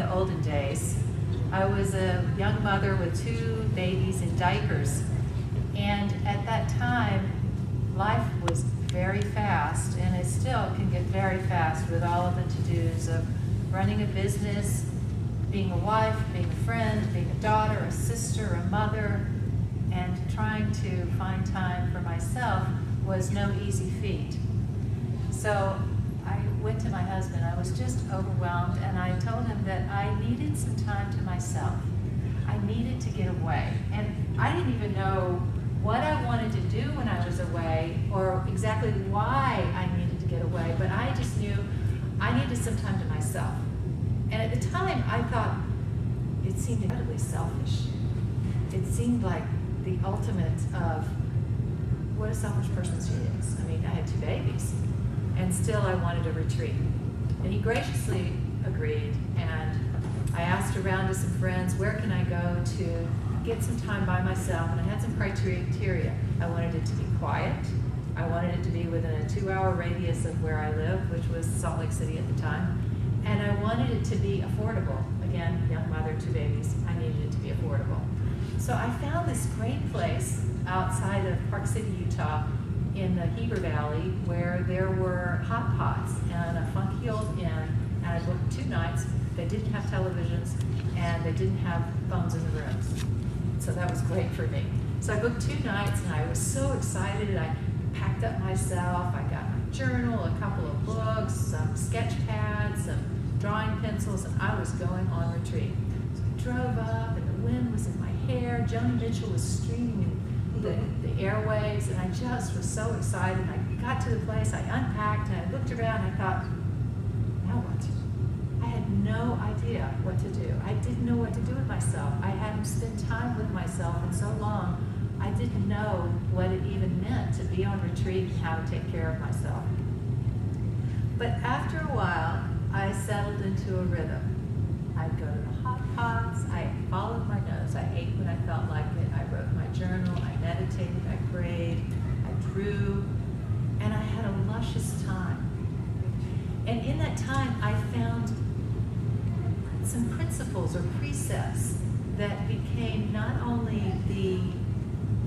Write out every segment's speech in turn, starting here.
the olden days. I was a young mother with 2 babies in diapers. And at that time, life was very fast, and it still can get very fast with all of the to-dos of running a business, being a wife, being a friend, being a daughter, a sister, a mother, and trying to find time for myself was no easy feat. So I went to my husband. I was just overwhelmed, and I told him that I needed some time to myself. I needed to get away. And I didn't even know what I wanted to do when I was away, or exactly why I needed to get away, but I just knew I needed some time to myself. And at the time, I thought it seemed incredibly selfish. It seemed like the ultimate of what a selfish person she is. I mean, I had 2 babies, and still I wanted a retreat. And he graciously agreed, and I asked around to some friends, where can I go to get some time by myself? And I had some criteria. I wanted it to be quiet. I wanted it to be within a 2-hour radius of where I lived, which was Salt Lake City at the time. And I wanted it to be affordable. Again, young mother, 2 babies, I needed it to be affordable. So I found this great place outside of Park City, Utah, in the Heber Valley, where there were hot pots and a funky old inn, and I booked 2 nights. They didn't have televisions, and they didn't have phones in the rooms. So that was great for me. So I booked 2 nights, and I was so excited. I packed up myself. I got my journal, a couple of books, some sketch pads, some drawing pencils, and I was going on retreat. So I drove up, and the wind was in my hair. Joni Mitchell was streaming the airwaves, and I just was so excited. I got to the place, I unpacked, and I looked around, and I thought, now what? I had no idea what to do. I didn't know what to do with myself. I hadn't spent time with myself in so long. I didn't know what it even meant to be on retreat and how to take care of myself. But after a while, I settled into a rhythm. I'd go to the hot pots, I followed my nose, I ate when I felt like it, I wrote my journal, I meditated, I prayed, I drew, and I had a luscious time. And in that time, I found some principles or precepts that became not only the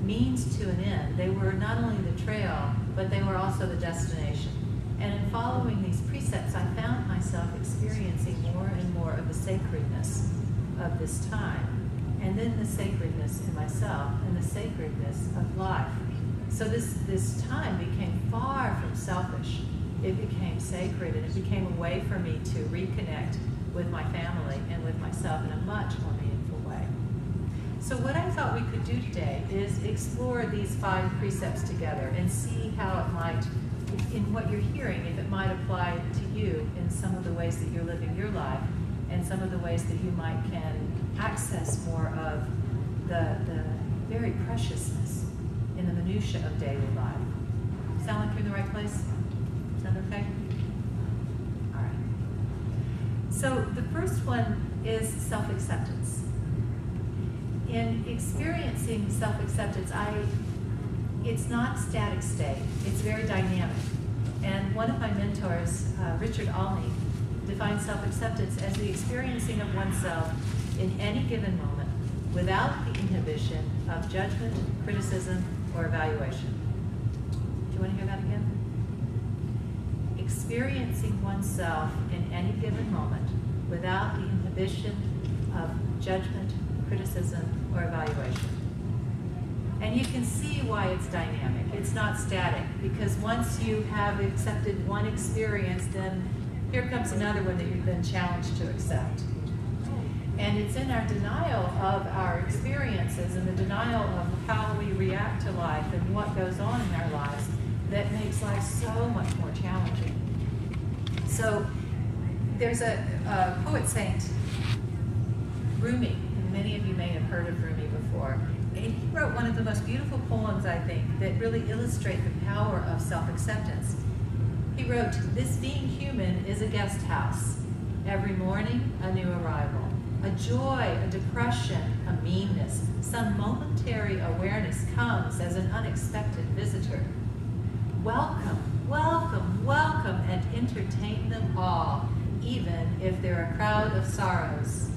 means to an end, they were not only the trail, but they were also the destination. And in following these precepts, I found myself experiencing more and more of the sacredness of this time, and then the sacredness in myself and the sacredness of life. So this time became far from selfish. It became sacred, and it became a way for me to reconnect with my family and with myself in a much more meaningful way. So what I thought we could do today is explore these 5 precepts together and see how it might, in what you're hearing, if it might apply to you in some of the ways that you're living your life, and some of the ways that you can access more of the very preciousness in the minutiae of daily life. Sound like you're in the right place? Sound okay? All right. So the first one is self-acceptance. In experiencing self-acceptance, it's not a static state. It's very dynamic. And one of my mentors, Richard Alney, defines self-acceptance as the experiencing of oneself in any given moment without the inhibition of judgment, criticism, or evaluation. Do you want to hear that again? Experiencing oneself in any given moment without the inhibition of judgment, criticism, or evaluation. And you can see why it's dynamic. It's not static, because once you have accepted one experience, then here comes another one that you've been challenged to accept. And it's in our denial of our experiences and the denial of how we react to life and what goes on in our lives that makes life so much more challenging. So there's a poet saint, Rumi, and many of you may have heard of Rumi before. And he wrote one of the most beautiful poems, I think, that really illustrate the power of self-acceptance. He wrote, "This being human is a guest house. Every morning, a new arrival. A joy, a depression, a meanness, some momentary awareness comes as an unexpected visitor. Welcome, welcome, welcome, and entertain them all. even if they're a crowd of sorrows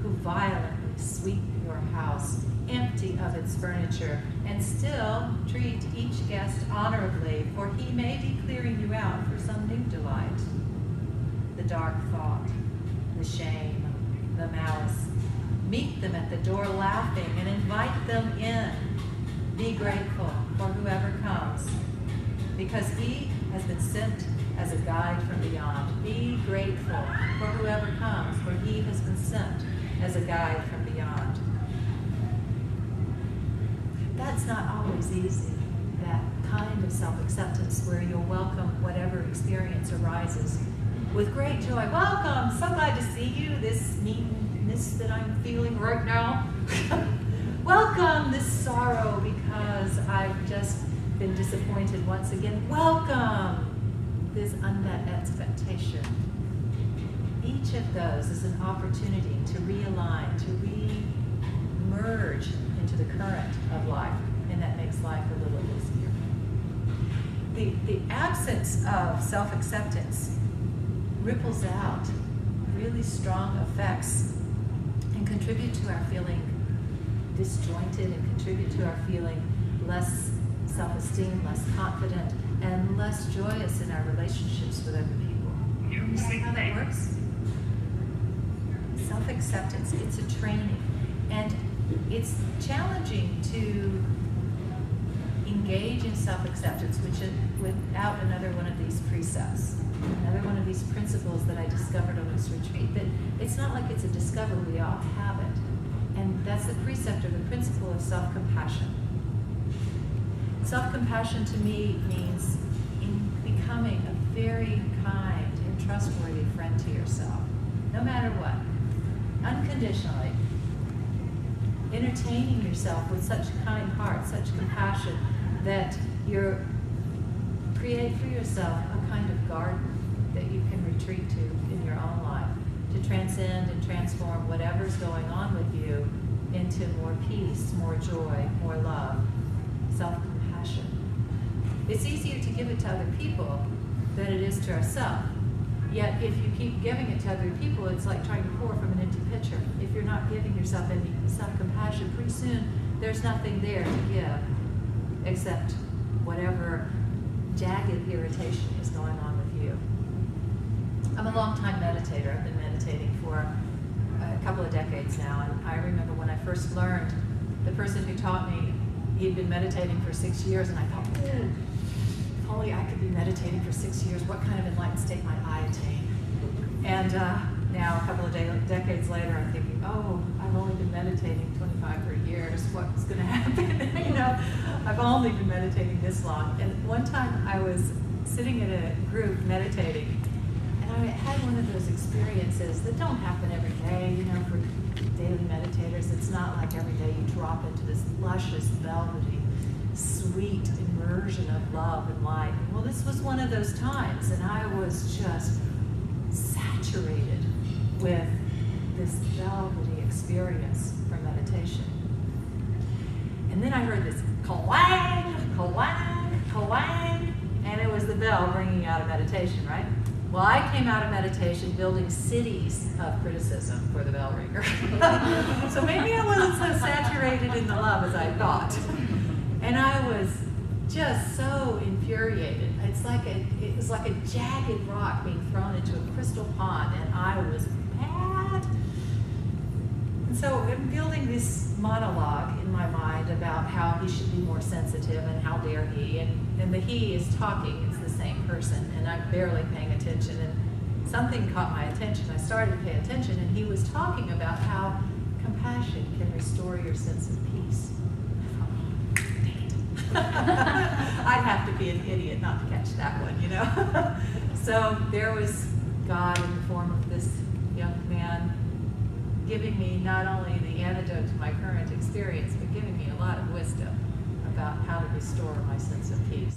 who violently sweep your house empty of its furniture, and still treat each guest honorably, for he may be clearing you out for some new delight. The dark thought, the shame, the malice. Meet them at the door laughing and invite them in. Be grateful for whoever comes, because he has been sent as a guide from beyond. Be grateful for whoever comes, for he has been sent as a guide from beyond. That's not always easy, that kind of self-acceptance where you'll welcome whatever experience arises with great joy. Welcome, so glad to see you, this meanness that I'm feeling right now. Welcome this sorrow because I've just been disappointed once again. Welcome this unmet expectation. Each of those is an opportunity to realign, to re-merge into the current of life, and that makes life a little easier. The absence of self-acceptance ripples out really strong effects and contribute to our feeling disjointed and contribute to our feeling less self-esteem, less confident, and less joyous in our relationships with other people. You see how that works? Self-acceptance, it's a training, and it's challenging to engage in self-acceptance without another one of these precepts, another one of these principles that I discovered on this retreat. That it's not like it's a discovery, we all have it. And that's the precept or the principle of self-compassion. Self-compassion to me means in becoming a very kind and trustworthy friend to yourself, no matter what, unconditionally. Entertaining yourself with such kind heart, such compassion, that you create for yourself a kind of garden that you can retreat to in your own life, to transcend and transform whatever's going on with you into more peace, more joy, more love, self-compassion. It's easier to give it to other people than it is to ourselves. Yet if you keep giving it to other people, it's like trying to pour from an empty pitcher. If you're not giving yourself any self-compassion, pretty soon there's nothing there to give except whatever jagged irritation is going on with you. I'm a long-time meditator. I've been meditating for a couple of decades now, and I remember when I first learned, the person who taught me, he'd been meditating for 6 years, and I thought, if only I could be meditating for 6 years, what kind of enlightened state might I attain? And now, a couple of decades later, I'm thinking, oh, I've only been meditating 25 years, what's going to happen? You know, I've only been meditating this long. And one time I was sitting in a group meditating, and I had one of those experiences that don't happen every day, you know, for daily meditators. It's not like every day you drop into this luscious, velvety, sweet immersion of love and light. Well, this was one of those times, and I was just saturated with this velvety experience from meditation. And then I heard this clang, clang, clang, and it was the bell ringing out of meditation, right? Well, I came out of meditation building cities of criticism for the bell ringer. So maybe I wasn't so saturated in the love as I thought. And I was just so infuriated. It was like a jagged rock being thrown into a crystal pond, and I was mad. And so I'm building this monologue in my mind about how he should be more sensitive and how dare he, and the he is talking, it's the same person, and I'm barely paying attention, and something caught my attention. I started to pay attention, and he was talking about how compassion can restore your sense of peace. I'd have to be an idiot not to catch that one, you know? So there was God in the form of this young man giving me not only the antidote to my current experience, but giving me a lot of wisdom about how to restore my sense of peace.